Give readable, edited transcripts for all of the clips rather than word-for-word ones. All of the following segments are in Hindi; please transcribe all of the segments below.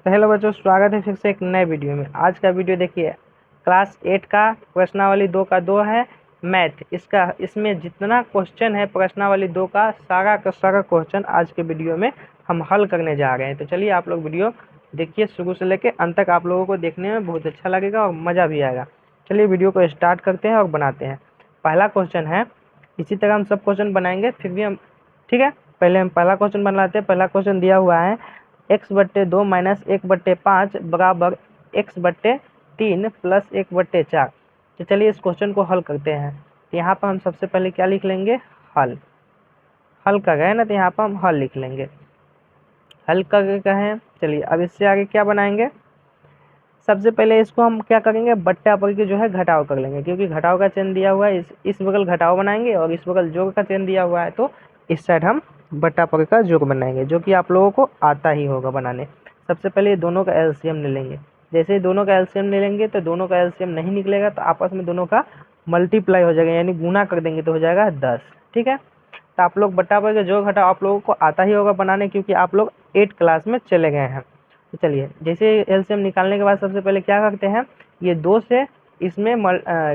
तो हेलो बच्चों, स्वागत है फिर से एक नए वीडियो में। आज का वीडियो देखिए, क्लास 8 का प्रश्नावली 2 का 2 है मैथ। इसमें जितना क्वेश्चन है प्रश्नावली 2 का सारा क्वेश्चन आज के वीडियो में हम हल करने जा रहे हैं। तो चलिए आप लोग वीडियो देखिए, शुरू से लेकर अंत तक। आप लोगों को देखने में बहुत अच्छा लगेगा और मज़ा भी आएगा। चलिए वीडियो को स्टार्ट करते हैं और बनाते हैं। पहला क्वेश्चन है, इसी तरह हम सब क्वेश्चन बनाएंगे, फिर भी हम ठीक है। पहले हम पहला क्वेश्चन बनाते हैं। पहला क्वेश्चन दिया हुआ है x/2 माइनस 1/5 बराबर x/3 प्लस 1/4। तो चलिए इस क्वेश्चन को हल करते हैं। तो यहाँ पर हम सबसे पहले क्या लिख लेंगे, हल कर रहे हैं ना, तो यहाँ पर हम हल लिख लेंगे। हल करके कहें, चलिए अब इससे आगे क्या बनाएंगे। सबसे पहले इसको हम क्या करेंगे, बट्टा पर के जो है घटाव कर लेंगे, क्योंकि घटाव का चिन्ह दिया हुआ है। इस बगल घटाव बनाएंगे और इस बगल जोड़ का चिन्ह दिया हुआ है, तो इस साइड हम बट्टा पर का जोड़ बनाएंगे, जो कि आप लोगों को आता ही होगा बनाने। सबसे पहले दोनों का एलसीएम ले लेंगे। जैसे ही दोनों का एलसीएम ले लेंगे तो दोनों का एलसीएम नहीं निकलेगा, तो आपस में दोनों का मल्टीप्लाई हो जाएगा, यानी गुना कर देंगे तो हो जाएगा 10। ठीक है, तो आप लोग बट्टा पर का जोड़ घटाव आप लोगों को आता ही होगा बनाने, क्योंकि आप लोग 8 क्लास में चले गए हैं। तो चलिए, जैसे एलसीएम निकालने के बाद सबसे पहले क्या करते हैं, ये 2 से इसमें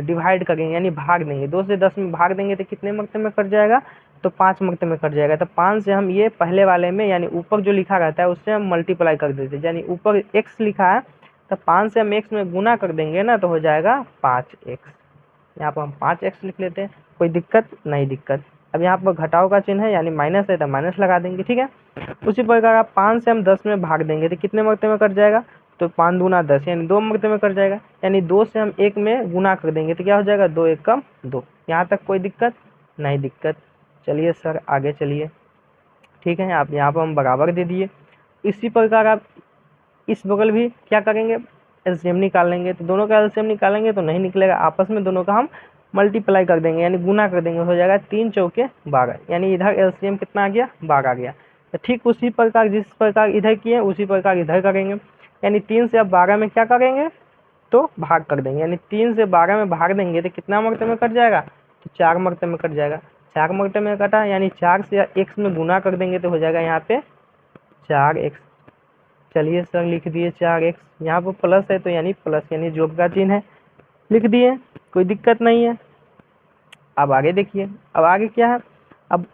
डिवाइड करेंगे, यानी भाग देंगे। 2 से 10 में भाग देंगे तो कितने मरते में कट जाएगा, तो 5 मरते में कट जाएगा। तो 5 से हम ये पहले वाले में, यानी ऊपर जो लिखा रहता है उससे हम मल्टीप्लाई कर देते हैं। यानी ऊपर x लिखा है तो 5 से हम x में गुना कर देंगे ना, तो हो जाएगा 5x। यहाँ पर हम 5x लिख लेते हैं, कोई दिक्कत नहीं दिक्कत। अब यहाँ पर घटाव का चिन्ह है, यानी माइनस है तो माइनस लगा देंगे। ठीक है, उसी प्रकार आप 5 से हम 10 में भाग देंगे तो कितने मरते में कट जाएगा, तो 5 दूना 10, यानी 2 मरते में कट जाएगा। यानी 2 से हम 1 में गुना कर देंगे तो क्या हो जाएगा, 2 1 कम 2। यहाँ तक कोई दिक्कत नहीं दिक्कत। चलिए सर आगे चलिए। ठीक है, आप यहाँ पर हम बराबर दे दिए। इसी प्रकार आप इस बगल भी क्या करेंगे, एलसीएम निकाल लेंगे। तो दोनों का एलसीएम निकालेंगे तो नहीं निकलेगा, आपस में दोनों का हम मल्टीप्लाई कर देंगे, यानी गुना कर देंगे, हो जाएगा 3 चौके 12। यानी इधर एलसीएम कितना आ गया, 12 आ गया। तो ठीक उसी प्रकार जिस प्रकार इधर किए उसी प्रकार इधर करेंगे। यानी 3 से अब 12 में क्या करेंगे, तो भाग कर देंगे। यानी 3 से 12 में भाग देंगे तो कितना मरते में कट जाएगा, तो 4 मरते में कट जाएगा। 4 मरते में कटा, यानी 4 से x में गुना कर देंगे तो हो जाएगा यहाँ पे 4x। चलिए सर लिख दिए 4x। यहाँ पर प्लस है तो यानी प्लस, यानी जोड़ का चिन्ह है, लिख दिए, कोई दिक्कत नहीं है। अब आगे देखिए, अब आगे क्या है, अब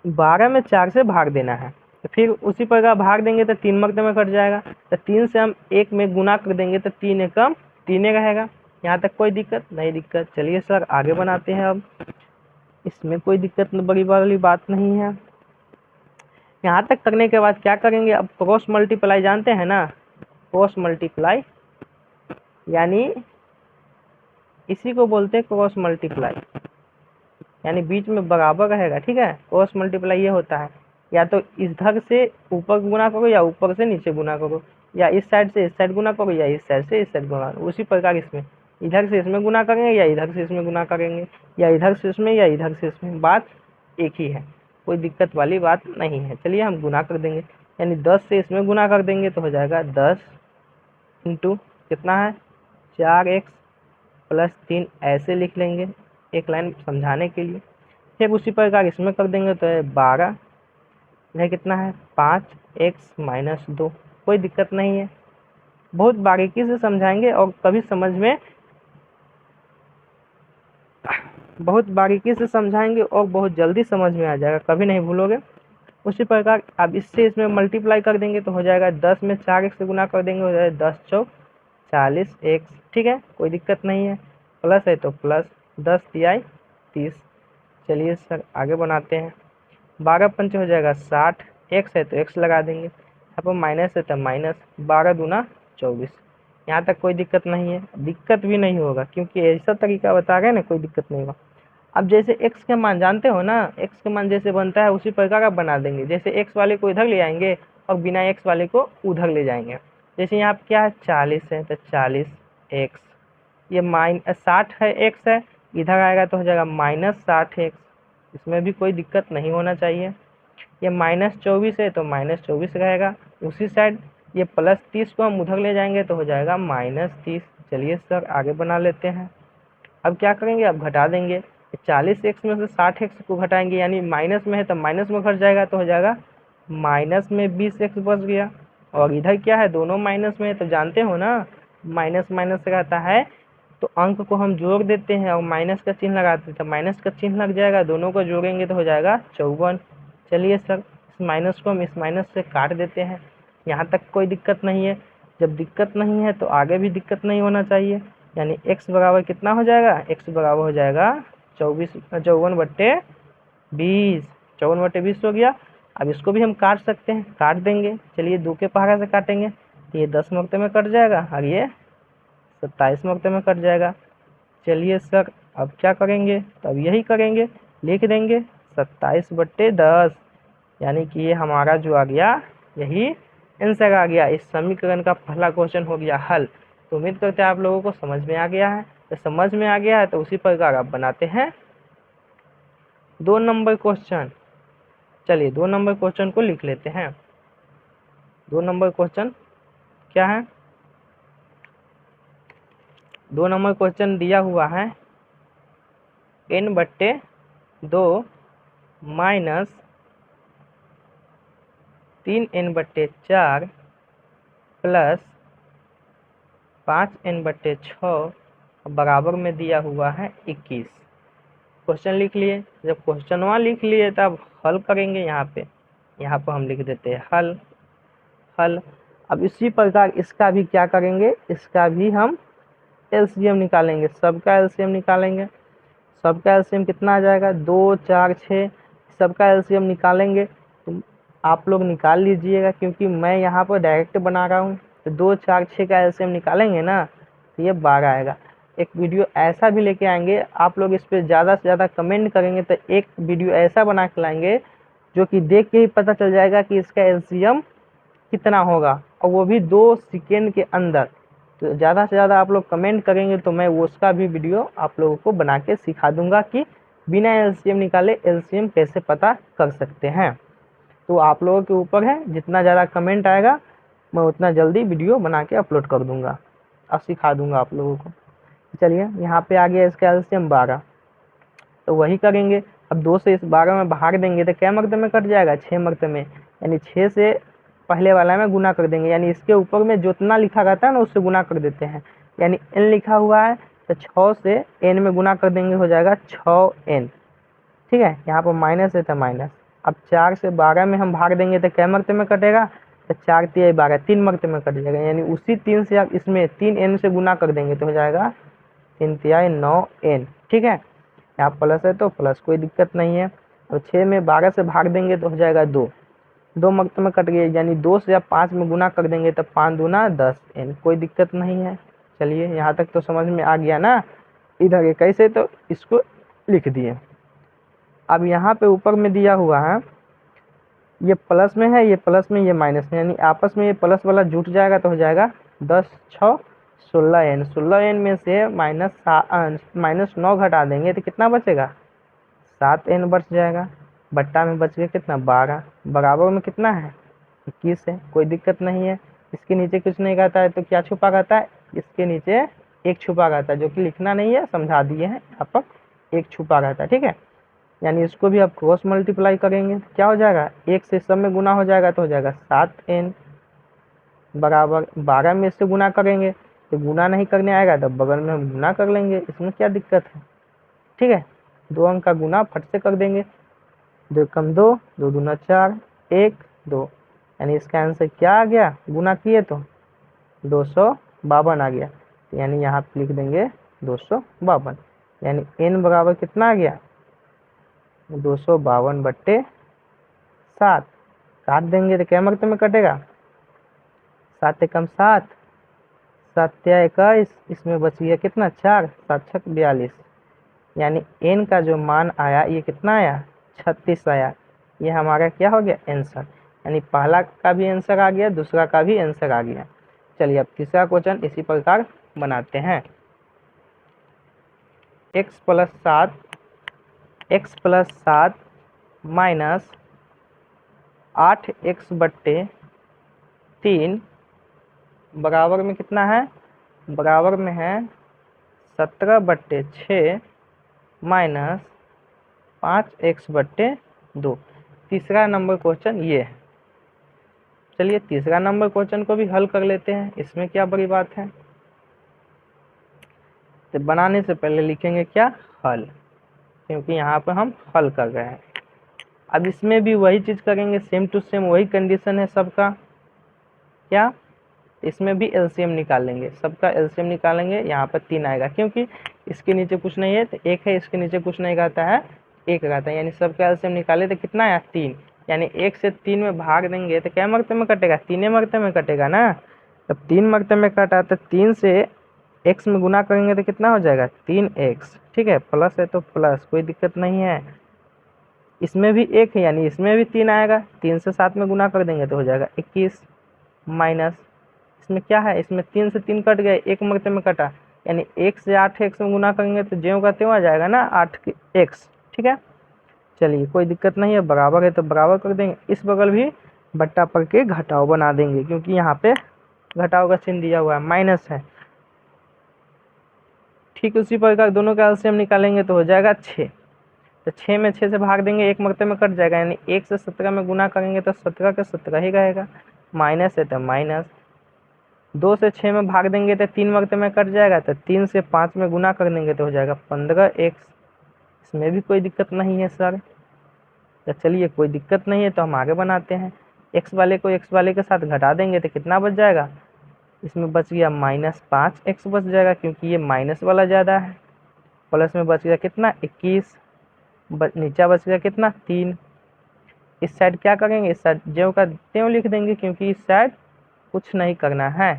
12 में 4 से भाग देना है, तो फिर उसी प्रकार भाग देंगे तो 3 मरते में कट जाएगा। तो 3 से हम 1 में गुना कर देंगे तो 3 एकम 3 रहेगा। यहाँ तक कोई दिक्कत नहीं दिक्कत। चलिए सर आगे बनाते हैं। अब इसमें कोई दिक्कत बड़ी वाली बात नहीं है। यहाँ तक करने के बाद क्या करेंगे, अब क्रॉस मल्टीप्लाई जानते हैं ना, क्रॉस मल्टीप्लाई यानी इसी को बोलते हैं क्रॉस मल्टीप्लाई, यानी बीच में बराबर रहेगा। ठीक है, क्रॉस मल्टीप्लाई ये होता है, या तो इधर से ऊपर गुना करो या ऊपर से नीचे गुना करो, या इस साइड से इस साइड गुना करो या इस साइड से इस साइड गुना करो। उसी प्रकार इसमें इधर से इसमें गुना करेंगे या इधर से इसमें गुना करेंगे, या इधर से इसमें या इधर से इसमें, बात एक ही है, कोई दिक्कत वाली बात नहीं है। चलिए हम गुना कर देंगे, यानी 10 से इसमें गुना कर देंगे तो हो जाएगा 10 इंटू कितना है 4x प्लस 3, ऐसे लिख लेंगे एक लाइन समझाने के लिए। फिर उसी प्रकार इसमें कर देंगे तो 12, यह कितना है 5x माइनस 2, कोई दिक्कत नहीं है। बहुत बारीकी से समझाएंगे और कभी समझ में बहुत बारीकी से समझाएंगे और बहुत जल्दी समझ में आ जाएगा, कभी नहीं भूलोगे। उसी प्रकार अब इससे इसमें मल्टीप्लाई कर देंगे तो हो जाएगा 10 में 4x से गुना कर देंगे, हो जाएगा 10 चौक 40x। ठीक है, कोई दिक्कत नहीं है। प्लस है तो प्लस, 10 तिहाई 30। चलिए सर आगे बनाते हैं। 12 पंच हो जाएगा 60, x है तो x लगा देंगे, यहाँ पर माइनस है तो माइनस, 12 दूना 24। यहाँ तक कोई दिक्कत नहीं है, दिक्कत भी नहीं होगा क्योंकि ऐसा तरीका बता रहे हैं ना, कोई दिक्कत नहीं होगा। अब जैसे x के मान जानते हो ना, x के मान जैसे बनता है उसी प्रकार आप बना देंगे। जैसे x वाले को इधर ले आएंगे और बिना x वाले को उधर ले जाएंगे। जैसे यहाँ पे क्या है 40 है तो 40x, ये 60 है x है, इधर आएगा तो हो जाएगा -60x, इसमें भी कोई दिक्कत नहीं होना चाहिए। ये -24 है तो -24 रहेगा उसी साइड, ये +30 को हम उधर ले जाएंगे तो हो जाएगा -30। चलिए सर आगे बना लेते हैं। अब क्या करेंगे, अब घटा देंगे। 40x में से 60x को घटाएंगे, यानी माइनस में है तो माइनस में घट जाएगा तो हो जाएगा माइनस में 20x बच गया। और इधर क्या है, दोनों माइनस में है, तो जानते हो ना माइनस माइनस रहता है तो अंक को हम जोड़ देते हैं और माइनस का चिन्ह लगाते हैं, तो माइनस का चिन्ह लग जाएगा, दोनों को जोड़ेंगे तो हो जाएगा 54। चलिए सर, इस माइनस को हम इस माइनस से काट देते हैं, यहाँ तक कोई दिक्कत नहीं है। जब दिक्कत नहीं है तो आगे भी दिक्कत नहीं होना चाहिए, यानी x बराबर कितना हो जाएगा, x बराबर हो जाएगा 54/20। 54/20 हो गया। अब इसको भी हम काट सकते हैं, काट देंगे। चलिए 2 के पहाड़ा से काटेंगे तो ये 10 मरते में कट जाएगा और ये 27 मरते में कट जाएगा। चलिए सर, अब क्या करेंगे, तो अब यही करेंगे, लिख देंगे 27/10, यानी कि ये हमारा जो आ गया यही आंसर आ गया। इस समीकरण का पहला क्वेश्चन हो गया हल। तो उम्मीद करते हैं आप लोगों को समझ में आ गया है। तो समझ में आ गया है तो उसी प्रकार आप बनाते हैं 2 नंबर क्वेश्चन। चलिए 2 नंबर क्वेश्चन को लिख लेते हैं। 2 नंबर क्वेश्चन क्या है, 2 नंबर क्वेश्चन दिया हुआ है n/2 minus 3n/4 plus 5n/6 बराबर में दिया हुआ है 21। क्वेश्चन लिख लिए। जब क्वेश्चन वहाँ लिख लिए तब हल करेंगे। यहाँ पे हम लिख देते हैं हल। हल। अब इसी प्रकार इसका भी क्या करेंगे, इसका भी हम एलसीएम निकालेंगे, सबका एलसीएम निकालेंगे। सबका एलसीएम कितना आ जाएगा, 2 4 6, सबका एलसीएम निकालेंगे। तो आप लोग निकाल लीजिएगा, क्योंकि मैं यहाँ पर डायरेक्ट बना रहा हूँ। तो 2 4 6 का एलसीएम निकालेंगे ना तो ये 12 आएगा। एक वीडियो ऐसा भी लेके आएंगे, आप लोग इस पर ज़्यादा से ज़्यादा कमेंट करेंगे तो एक वीडियो ऐसा बना के लाएंगे जो कि देख के ही पता चल जाएगा कि इसका एलसीएम कितना होगा, और वो भी 2 सेकेंड के अंदर। तो ज़्यादा से ज़्यादा आप लोग कमेंट करेंगे तो मैं उसका भी वीडियो आप लोगों को बना के सिखा दूंगा कि बिना एलसीएम निकाले एलसीएम कैसे पता कर सकते हैं। तो आप लोगों के ऊपर है, जितना ज़्यादा कमेंट आएगा मैं उतना जल्दी वीडियो बना के अपलोड कर दूंगा और सिखा दूंगा आप लोगों को। चलिए यहाँ पे आ गया इसका एलसीएम 12, तो वही करेंगे। अब 2 से इस 12 में भाग देंगे तो क्या मर्ते में कट जाएगा, 6 मर्ते में, यानी 6 से पहले वाला में गुना कर देंगे, यानी इसके ऊपर में जितना लिखा रहता है ना उससे गुना कर देते हैं। यानी n लिखा हुआ है तो 6 से n में गुना कर देंगे, हो जाएगा 6n। ठीक है, यहाँ पर माइनस है तो माइनस। अब 4 से 12 में हम भाग देंगे तो क्या मर्ते में कटेगा, तो 4 3 12, 3 मर्ते में कट जाएगा। यानी उसी 3 से आप इसमें 3n से गुना कर देंगे तो हो जाएगा 3 3 9n। ठीक है, यहाँ प्लस है तो प्लस, कोई दिक्कत नहीं है। और 6 में 12 से भाग देंगे तो हो जाएगा 2, 2 मर्ते में कट गए, यानी 2 से आप 5 में गुना कर देंगे तो 5 दूना 10n, कोई दिक्कत नहीं है। चलिए यहाँ तक तो समझ में आ गया ना। इधर ये कैसे, तो इसको लिख दिए। अब यहाँ पे ऊपर में दिया हुआ है, ये प्लस में है, ये प्लस में, ये माइनस में, यानी आपस में ये प्लस वाला जुट जाएगा तो हो जाएगा 10 6 16n। 16n में से -9 घटा देंगे तो कितना बचेगा, 7n बच जाएगा। बट्टा में बच गया कितना, 12। बराबर में कितना है, 21 है, कोई दिक्कत नहीं है। इसके नीचे कुछ नहीं रहता है तो क्या छुपा रहता है, इसके नीचे 1 छुपा रहता है, जो कि लिखना नहीं है, समझा दिए हैं यहाँ पर, 1 छुपा रहता है। ठीक है, यानी इसको भी आप क्रॉस मल्टीप्लाई करेंगे तो क्या हो जाएगा, 1 से सब में गुना हो जाएगा तो हो जाएगा 7n बराबर 12 में इससे गुना करेंगे तो गुना नहीं करने आएगा तो बगल में हम गुना कर लेंगे, इसमें क्या दिक्कत है। ठीक है, 2 अंक का गुना फट से कर देंगे, 2 कम 2, 2 दूना 4, 1 2, यानी इसका आंसर क्या आ गया, गुना किए तो 252 आ गया। तो यानी यहाँ पे लिख देंगे 252, यानी n बराबर कितना आ गया, 252/7। काट देंगे तो क्या मर्ते में कटेगा, 7 एकम 7, 7 तिया 21, इसमें बच गया कितना 4, 7 छक 42, यानी n का जो मान आया ये कितना आया, 36 आया। ये हमारा क्या हो गया, आंसर। यानी पहला का भी आंसर आ गया, दूसरा का भी आंसर आ गया। चलिए अब तीसरा क्वेश्चन इसी प्रकार बनाते हैं। x प्लस 7 माइनस 8x/3 बराबर में कितना है, बराबर में है 17/6 माइनस 5x/2। तीसरा नंबर क्वेश्चन ये है। चलिए तीसरा नंबर क्वेश्चन को भी हल कर लेते हैं, इसमें क्या बड़ी बात है। तो बनाने से पहले लिखेंगे क्या, हल, क्योंकि यहाँ पर हम हल कर रहे हैं। अब इसमें भी वही चीज करेंगे, सेम टू सेम वही कंडीशन है सबका, क्या, इसमें भी एलसीएम निकालेंगे, सबका एलसीएम निकालेंगे। यहाँ पर 3 आएगा, क्योंकि इसके नीचे कुछ नहीं है तो 1 है, इसके नीचे कुछ नहीं रहता है 1 रहता है, यानी सबका एलसीएम निकाले तो कितना आया 3, यानी 1 से 3 में भाग देंगे तो क्या मरते में कटेगा, 3 मरते में कटेगा ना। तब 3 मरते में कटा तो 3 से x में गुना करेंगे तो कितना हो जाएगा 3x, ठीक है, प्लस है तो प्लस, कोई दिक्कत नहीं है। इसमें भी 1 है यानी इसमें भी 3 आएगा, 3 से 7 में गुना कर देंगे तो हो जाएगा 21, माइनस इसमें क्या है, इसमें 3 से 3 कट गए, 1 मरते में कटा, यानी 1 से 8x में गुना करेंगे तो ज्यों का त्यों आ जाएगा ना 8x, ठीक है। चलिए कोई दिक्कत नहीं है, बराबर है तो बराबर कर देंगे, इस बगल भी बट्टा पर के घटाव बना देंगे, क्योंकि यहाँ पे घटाव का चिन्ह दिया हुआ है, माइनस है। ठीक उसी प्रकार दोनों का एलसीएम निकालेंगे तो हो जाएगा 6, तो 6 में 6 से भाग देंगे 1 मरते में कट जाएगा, यानी 1 से 17 में गुना करेंगे तो 17 के 17 ही रहेगा, माइनस है तो माइनस। 2 से 6 में भाग देंगे तो 3 मरते में कट जाएगा, तो 3 से 5 में गुना कर देंगे तो हो जाएगा 15x, इसमें भी कोई दिक्कत नहीं है सर। तो चलिए कोई दिक्कत नहीं है तो हम आगे बनाते हैं, x वाले को x वाले के साथ घटा देंगे तो कितना बच जाएगा, इसमें बच गया -5x बच जाएगा, क्योंकि ये माइनस वाला ज़्यादा है, प्लस में बच गया कितना 21, नीचा बच गया कितना 3। इस साइड क्या करेंगे, इस साइड ज्यों का त्यों लिख देंगे, क्योंकि इस साइड कुछ नहीं करना है,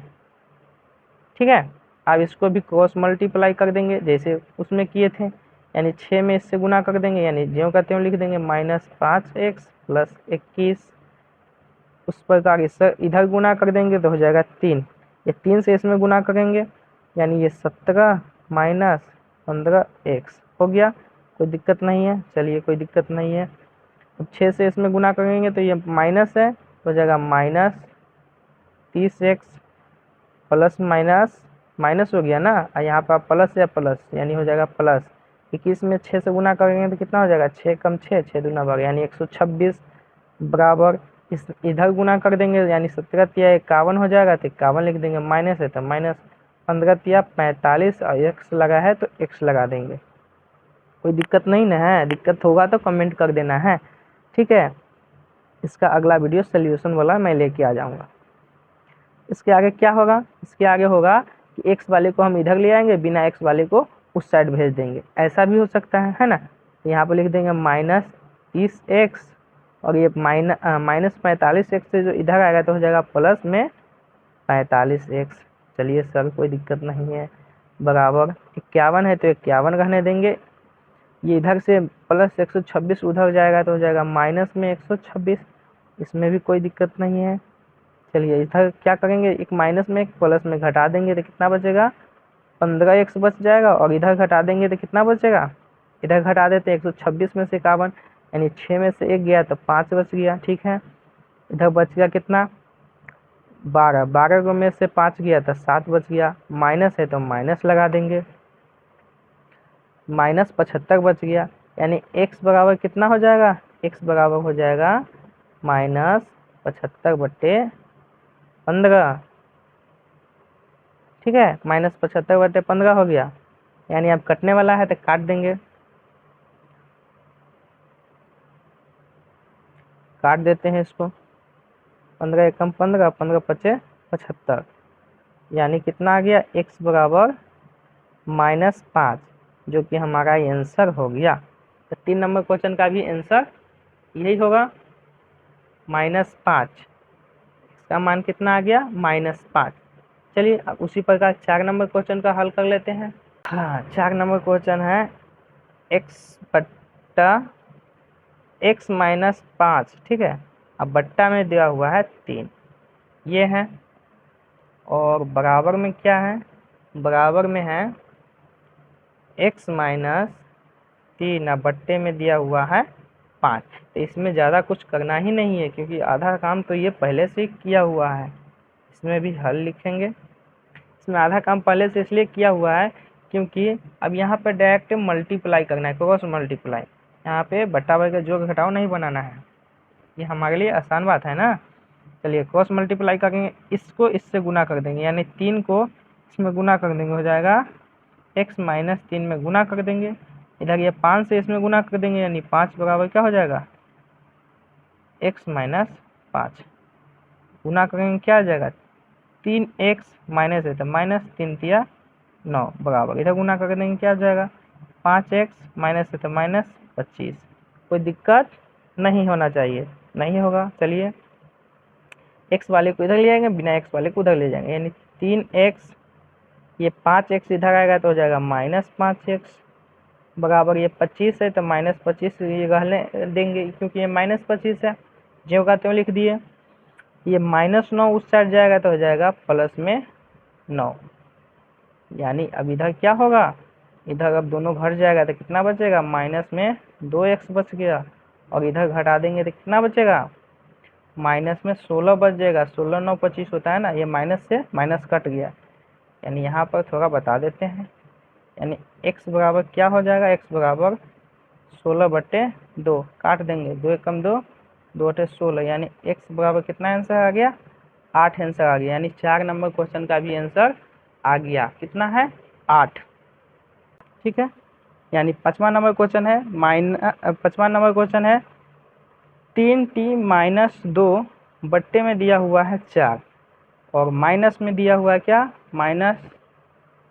ठीक है। अब इसको भी क्रॉस मल्टीप्लाई कर देंगे जैसे उसमें किए थे, यानी 6 में इससे गुना कर देंगे, यानी ज्यों का त्यों लिख देंगे -5x + 21, उस प्रकार इससे इधर गुना कर देंगे तो हो जाएगा 3, ये 3 से इसमें गुना करेंगे, यानी ये 17 - 15x हो गया, कोई दिक्कत नहीं है। चलिए कोई दिक्कत नहीं है। अब 6 से इसमें गुना करेंगे तो ये माइनस है, हो जाएगा -30x प्लस माइनस माइनस हो गया ना, और यहाँ पर प्लस या प्लस, यानी हो जाएगा प्लस 21 में 6 से गुना करेंगे तो कितना हो जाएगा 6 कम 6, 6 दूना 12, यानी 126 बराबर, इस इधर गुना कर देंगे यानी 17 तिया 51 हो जाएगा, तो 51 लिख देंगे, माइनस है तो माइनस, 15 तिया 45 और x लगा है तो x लगा देंगे, कोई दिक्कत नहीं ना है, दिक्कत होगा तो कमेंट कर देना है, ठीक है। इसका अगला वीडियो सोल्यूशन वाला मैं लेके आ जाऊंगा। इसके आगे क्या होगा, इसके आगे होगा कि x वाले को हम इधर ले आएंगे, बिना x वाले को उस साइड भेज देंगे, ऐसा भी हो सकता है ना। यहाँ पर लिख देंगे -30x और ये -45x से जो इधर आएगा तो हो जाएगा प्लस में 45x। चलिए सर कोई दिक्कत नहीं है, बराबर 51 है तो 51 रहने देंगे, ये इधर से प्लस 126 उधर जाएगा तो हो जाएगा माइनस में 126, इसमें भी कोई दिक्कत नहीं है। चलिए इधर क्या करेंगे, एक माइनस में एक प्लस में घटा देंगे तो कितना बचेगा 15x बच जाएगा, और इधर घटा देंगे तो कितना बचेगा, इधर घटा देते 126 में से 51, यानी 6 में से 1 गया तो 5 बच गया, ठीक है। इधर बच गया कितना 12, 12 में से 5 गया तो 7 बच गया, माइनस है तो माइनस लगा देंगे, -75 बच गया, यानी x बराबर कितना हो जाएगा, x बराबर हो जाएगा -75/15, ठीक है, -75/15 हो गया, यानी अब कटने वाला है तो काट देंगे, काट देते हैं इसको, 15 एकम 15, 15 पचे 75, यानी कितना आ गया x बराबर -5, जो कि हमारा आंसर हो गया। तो 3 नंबर क्वेश्चन का भी आंसर यही होगा -5, इसका मान कितना आ गया -5। चलिए अब उसी प्रकार 4 नंबर क्वेश्चन का हल कर लेते हैं। हाँ 4 नंबर क्वेश्चन है x - 5, ठीक है। अब बट्टा में दिया हुआ है 3, ये है, और बराबर में क्या है, बराबर में है x - 3, अब बट्टे में दिया हुआ है 5, तो इसमें ज़्यादा कुछ करना ही नहीं है, क्योंकि आधा काम तो ये पहले से किया हुआ है। इसमें भी हल लिखेंगे, इसमें आधा काम पहले से इसलिए किया हुआ है क्योंकि अब यहाँ पे डायरेक्ट मल्टीप्लाई करना है, क्रॉस मल्टीप्लाई, यहाँ पे बट्टा वर्ग का जोड़ घटाव नहीं बनाना है, ये हमारे लिए आसान बात है ना। चलिए क्रॉस मल्टीप्लाई करेंगे, इसको इससे गुना कर देंगे, यानी 3 को इसमें गुना कर देंगे, हो जाएगा x माइनस 3 में गुना कर देंगे। इधर ये 5 से इसमें गुना कर देंगे, यानी 5 बराबर क्या हो जाएगा x माइनस 5। गुना करेंगे क्या आ जाएगा 3x माइनस है तो माइनस 3 तिया 9 बराबर, इधर गुना कर देंगे क्या आ जाएगा 5x माइनस है तो माइनस 25। कोई दिक्कत नहीं होना चाहिए, नहीं होगा। चलिए x वाले को इधर ले जाएंगे, बिना x वाले को उधर ले जाएंगे, यानी 3x, ये 5x इधर आएगा तो हो जाएगा माइनस 5x बराबर, ये 25 है तो माइनस 25 ये रहने देंगे क्योंकि ये माइनस 25 है, जो होगा तो लिख दिए। ये माइनस 9 उस साइड जाएगा तो हो जाएगा प्लस में 9, यानी अब इधर क्या होगा, इधर अब दोनों घट जाएगा तो कितना बचेगा माइनस में 2x बच गया, और इधर घटा देंगे तो कितना बचेगा माइनस में 16 बच जाएगा। 16 9 25 होता है ना, ये माइनस से माइनस कट गया, यानी यहाँ पर थोड़ा बता देते हैं, यानी x बराबर क्या हो जाएगा, x बराबर 16/2 काट देंगे, 2 एकम 2, 2 अठे 16, यानी x बराबर कितना आंसर आ गया 8 आंसर आ गया, यानी 4 नंबर क्वेश्चन का भी आंसर आ गया, कितना है 8। ठीक है, यानी 5वां नंबर क्वेश्चन है 5वां नंबर क्वेश्चन है 3t माइनस 2 बट्टे में दिया हुआ है 4 और माइनस में दिया हुआ है क्या माइनस,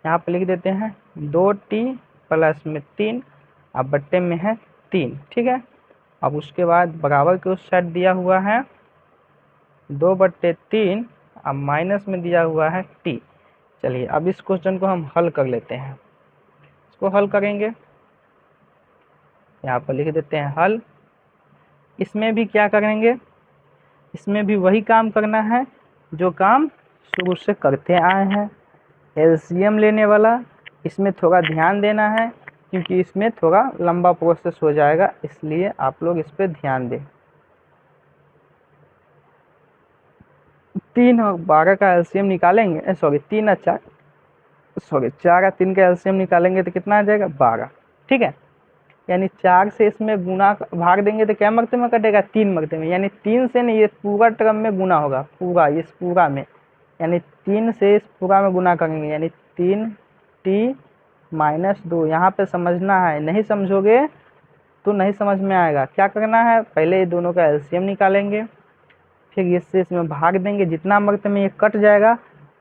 यहाँ पे लिख देते हैं 2t प्लस में 3, अब बट्टे में है 3। ठीक है, अब उसके बाद बराबर के उस साइड दिया हुआ है 2/3, अब माइनस में दिया हुआ है t। चलिए अब इस क्वेश्चन को हम हल कर लेते हैं, इसको हल करेंगे, यहाँ पर लिख देते हैं हल। इसमें भी क्या करेंगे, इसमें भी वही काम करना है जो काम शुरू से करते आए हैं, एलसीएम लेने वाला। इसमें थोड़ा ध्यान देना है क्योंकि इसमें थोड़ा लंबा प्रोसेस हो जाएगा, इसलिए आप लोग इस पर ध्यान दें। 3 और 12 का एलसीएम निकालेंगे, सॉरी 3 और 4, सॉरी 4 और 3 का एलसीएम निकालेंगे तो कितना आ जाएगा 12। ठीक है, यानी 4 से इसमें गुना भाग देंगे तो क्या मर्ते में कटेगा 3 मर्ते में, यानी 3 से नहीं, ये पूरा टर्म में गुना होगा, पूरा इस पूरा में, यानी 3 से इस पूरा में गुना करेंगे, यानी 3t माइनस 2। यहाँ पे समझना है, नहीं समझोगे तो नहीं समझ में आएगा। क्या करना है, पहले ये दोनों का एलसीएम निकालेंगे, फिर इससे इसमें भाग देंगे, जितना मर्ते में ये कट जाएगा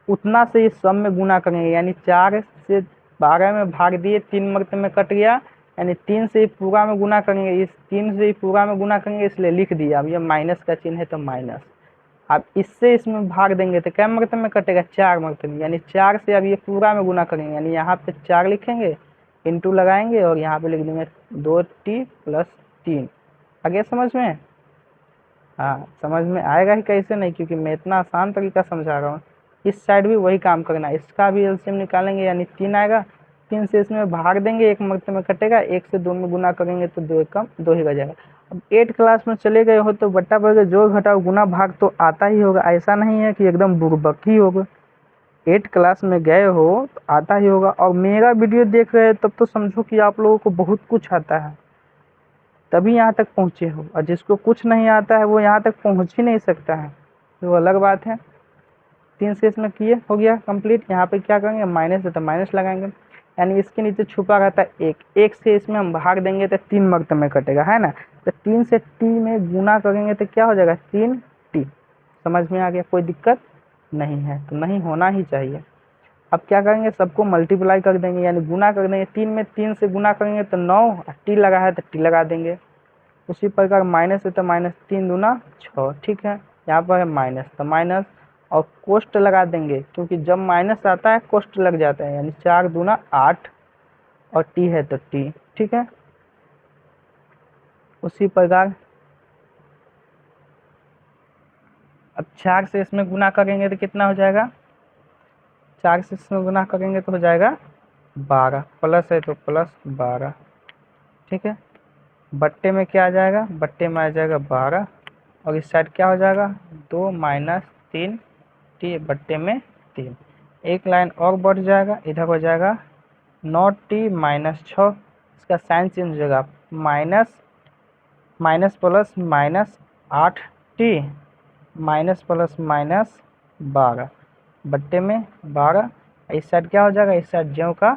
उतना से इस सब में गुना करेंगे, यानी 4 से 12 में भाग दिए, 3 मर्ते में कट गया, यानी 3 से पूरा में गुना करेंगे, इस 3 से पूरा में गुना करेंगे, इसलिए लिख दिया। अब ये माइनस का चिन्ह है तो माइनस, अब इससे इसमें भाग देंगे तो क्या मर्तबे में कटेगा 4 मर्तबे, यानी 4 से अब ये पूरा में गुना करेंगे, यानी यहाँ पे 4 लिखेंगे, इंटू लगाएंगे और यहाँ पे लिख देंगे 2t प्लस 3। आगे समझ में, हाँ समझ में आएगा ही, कैसे नहीं, क्योंकि मैं इतना आसान तरीका समझा रहा हूँ। इस साइड भी वही काम करना है, इसका भी एलसीएम निकालेंगे, यानी 3 आएगा, 3 से इसमें भाग देंगे, 1 मर्तबे में कटेगा, 1 से 2 में गुना करेंगे तो 2 एकम 2 ही रह जाएगा। अब 8 क्लास में चले गए हो तो बट्टा बर्ग जोड़ घटाओ गुना भाग तो आता ही होगा, ऐसा नहीं है कि एकदम बुर्बक ही होगा। 8 क्लास में गए हो तो आता ही होगा, और मेरा वीडियो देख रहे हैं तब तो समझो कि आप लोगों को बहुत कुछ आता है, तभी यहाँ तक पहुँचे हो, और जिसको कुछ नहीं आता है वो यहाँ तक पहुँच ही नहीं सकता है, तो अलग बात है। 3 से इसमें किए हो गया कंप्लीट। यहाँ पे क्या करेंगे, माइनस है तो माइनस लगाएंगे, यानी इसके नीचे छुपा रहता है 1, 1 से इसमें हम भाग देंगे तो 3 मर्तबे में कटेगा, है ना, तो 3 से t में गुना करेंगे तो क्या हो जाएगा 3t। समझ में आ गया, कोई दिक्कत नहीं है, तो नहीं होना ही चाहिए। अब क्या करेंगे, सबको मल्टीप्लाई कर देंगे, यानी गुना कर देंगे, 3 में 3 से गुना करेंगे तो 9, t लगा है तो t लगा देंगे। उसी प्रकार माइनस है तो माइनस 3 दूना 6। ठीक है, यहाँ पर है माइनस तो माइनस, और कोष्ट लगा देंगे, क्योंकि जब माइनस आता है कोष्ट लग जाता है, यानी 4 दूना 8 और t है तो t। ठीक है, उसी प्रकार अब 4 से इसमें गुना करेंगे तो कितना हो जाएगा, 4 से इसमें गुना करेंगे तो हो जाएगा 12, प्लस है तो प्लस 12। ठीक है, बट्टे में क्या आ जाएगा, बट्टे में आ जाएगा 12, और इस साइड क्या हो जाएगा 2 माइनस 3 t बट्टे में 3। एक लाइन और बढ़ जाएगा, इधर हो जाएगा 9t माइनस 6, इसका साइन चेंज हो जाएगा, minus minus plus minus 8t minus plus minus 12 बट्टे में 12। इस साइड क्या हो जाएगा, इस साइड ज्यों का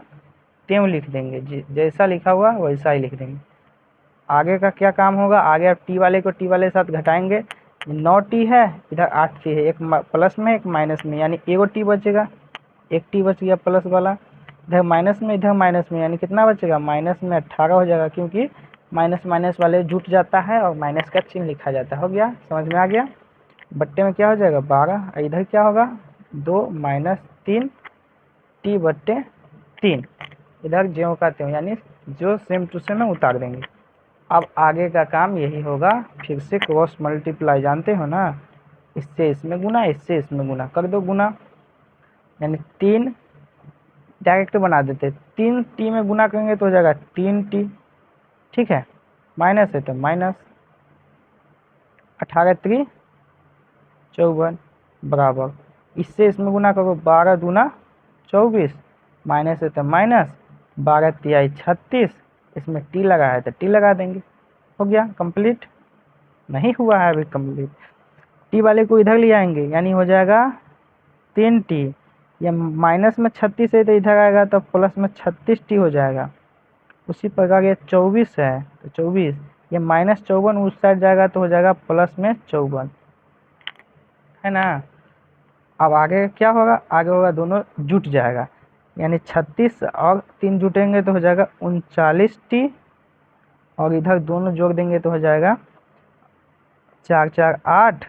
त्यों लिख देंगे, जैसा लिखा हुआ वैसा ही लिख देंगे। आगे का क्या काम होगा, आगे आप टी वाले को टी वाले के साथ घटाएंगे। 9t है, इधर 8t है, एक प्लस में एक माइनस में, यानी एगो टी बचेगा, एक टी बच गया प्लस वाला। इधर माइनस में यानी कितना बचेगा, माइनस में 18 हो जाएगा, क्योंकि माइनस माइनस वाले जुट जाता है और माइनस का चिन्ह लिखा जाता है। हो गया, समझ में आ गया। बट्टे में क्या हो जाएगा 12, इधर क्या होगा 2 माइनस 3 टी बट्टे 3, इधर ज्यों का त्यों, यानी जो सेम टू सेम है उतार देंगे। अब आगे का काम यही होगा, फिर से क्रॉस मल्टीप्लाई जानते हो ना, इससे इसमें गुना, इससे इसमें गुना कर दो गुना, यानी 3 डायरेक्ट बना देते, 3t में गुना करेंगे तो हो जाएगा 3t, ठीक है। माइनस है तो माइनस, 18 3 54 बराबर, इससे इसमें गुना करो 12 दूना 24, माइनस है तो माइनस, 12 तिहाई 36, इसमें टी लगा है तो टी लगा देंगे। हो गया कंप्लीट, नहीं हुआ है अभी कंप्लीट। टी वाले को इधर ले आएंगे, यानी हो जाएगा 3t, या माइनस में 36 है तो इधर आएगा तो प्लस में 36t हो जाएगा। उसी प्रकार ये 24 है तो 24, ये माइनस 54 उस साइड जाएगा तो हो जाएगा प्लस में 54, है ना। अब आगे क्या होगा, आगे होगा दोनों जुट जाएगा, यानी 36 और 3 जुटेंगे तो हो जाएगा 39t, और इधर दोनों जोड़ देंगे तो हो जाएगा 4 4 8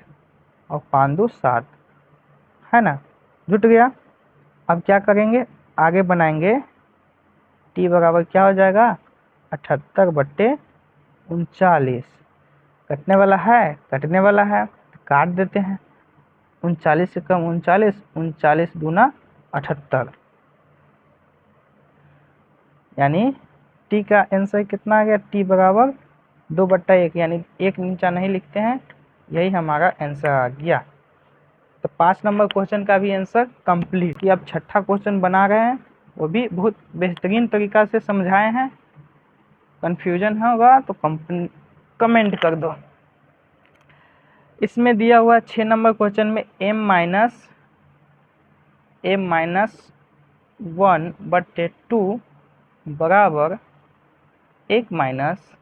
और 5 2 7, है ना, जुट गया। अब क्या करेंगे, आगे बनाएंगे, t बराबर क्या हो जाएगा 78 बट्टे 39, कटने वाला है, कटने वाला है तो काट देते हैं, 39 से कम 39, 39 दूना 78, यानी t का आंसर कितना आ गया, t बराबर 2/1, यानी एक नीचा नहीं लिखते हैं, यही हमारा आंसर आ गया। तो 5 नंबर क्वेश्चन का भी आंसर कंप्लीट। कि अब छठा क्वेश्चन बना रहे हैं, वो भी बहुत बेहतरीन तरीका से समझाए हैं, कन्फ्यूजन होगा तो कमेंट कर दो। इसमें दिया हुआ 6 नंबर क्वेश्चन में m-1/2 बराबर 1 माइनस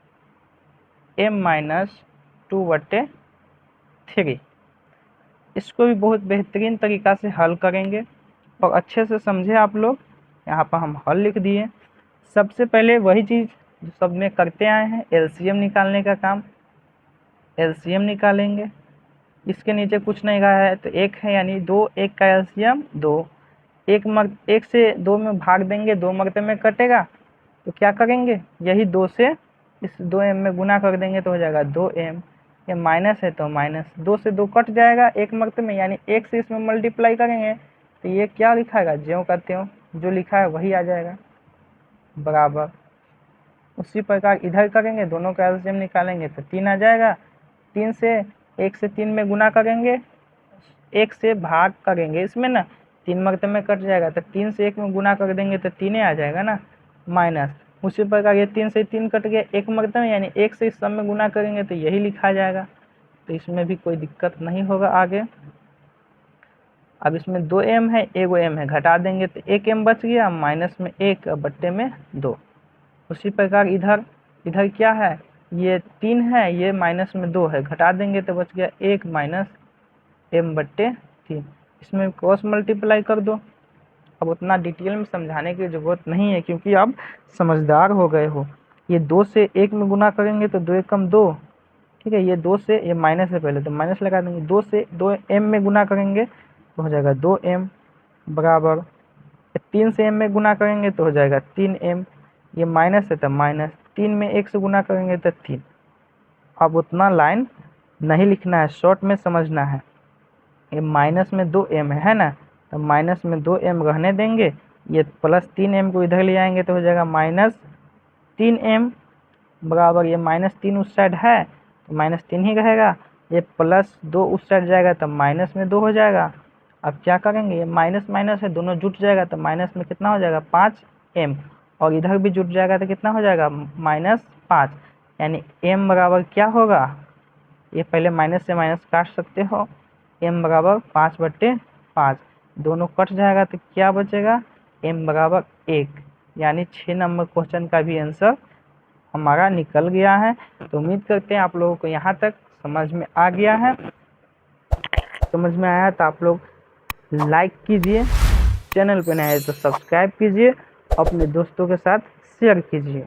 m-2/3। इसको भी बहुत बेहतरीन तरीका से हल करेंगे और अच्छे से समझे आप लोग। यहाँ पर हम हल लिख दिए। सबसे पहले वही चीज़ जो सब में करते आए हैं, एलसीएम निकालने का काम। एलसीएम निकालेंगे, इसके नीचे कुछ नहीं रहा है तो एक है, यानी 2, 1 का एलसीएम 2, 1 से 2 में भाग देंगे, 2 मरते में कटेगा तो क्या करेंगे, यही 2 से इस 2m में गुना कर देंगे तो हो जाएगा 2m। ये माइनस है तो माइनस, 2 से 2 कट जाएगा 1 मरते में, यानी 1 से इसमें मल्टीप्लाई करेंगे तो ये क्या लिखाएगा, ज्यों का त्यों जो लिखा है वही आ जाएगा, बराबर। उसी प्रकार इधर करेंगे, दोनों का एलसीएम निकालेंगे तो 3 आ जाएगा, 3 से 1 से 3 में गुना करेंगे, 1 से भाग करेंगे इसमें ना, 3 मरते में कट जाएगा तो 3 से 1 में गुना कर देंगे तो 3 आ जाएगा ना, माइनस। उसी प्रकार ये 3 से 3 कट गया 1 मरते में, यानी 1 से इस सब में गुना करेंगे तो यही लिखा जाएगा, तो इसमें भी कोई दिक्कत नहीं होगा आगे। अब इसमें 2m है, एगो m है, घटा देंगे तो 1m बच गया, माइनस में 1 बट्टे में 2। उसी प्रकार इधर क्या है, ये 3 है, ये माइनस में 2 है, घटा देंगे तो बच गया 1 माइनस m/3। इसमें क्रॉस मल्टीप्लाई कर दो। अब उतना डिटेल में समझाने की ज़रूरत नहीं है, क्योंकि आप समझदार हो गए हो। ये 2 से 1 में गुना करेंगे तो 2 1 कम 2, ठीक है। ये 2 से, ये माइनस है पहले तो माइनस लगा देंगे, 2 से 2m में गुना करेंगे तो हो जाएगा 2m, बराबर 3 से m में गुना करेंगे तो हो जाएगा 3m। ये माइनस है तो माइनस, 3 में 1 से गुना करेंगे तो 3। अब उतना लाइन नहीं लिखना है, शॉर्ट में समझना है। ये माइनस में 2m है ना, तो माइनस में 2m रहने देंगे, ये प्लस 3m को इधर ले आएंगे तो हो जाएगा माइनस 3m, बराबर ये माइनस 3 उस साइड है तो माइनस 3 ही रहेगा, ये प्लस 2 उस साइड जाएगा तो माइनस में 2 हो जाएगा। अब क्या करेंगे, ये माइनस माइनस है, दोनों जुट जाएगा तो माइनस में कितना हो जाएगा 5m, और इधर भी जुट जाएगा तो कितना हो जाएगा -5, यानी m बराबर क्या होगा, ये पहले माइनस से माइनस काट सकते हो, m बराबर 5/5, दोनों कट जाएगा तो क्या बचेगा, m बराबर 1, यानी 6 नंबर क्वेश्चन का भी आंसर हमारा निकल गया है। तो उम्मीद करते हैं आप लोगों को यहाँ तक समझ में आ गया है। समझ में आया तो आप लोग लाइक कीजिए, चैनल पे नए हैं तो सब्सक्राइब कीजिए, अपने दोस्तों के साथ शेयर कीजिए।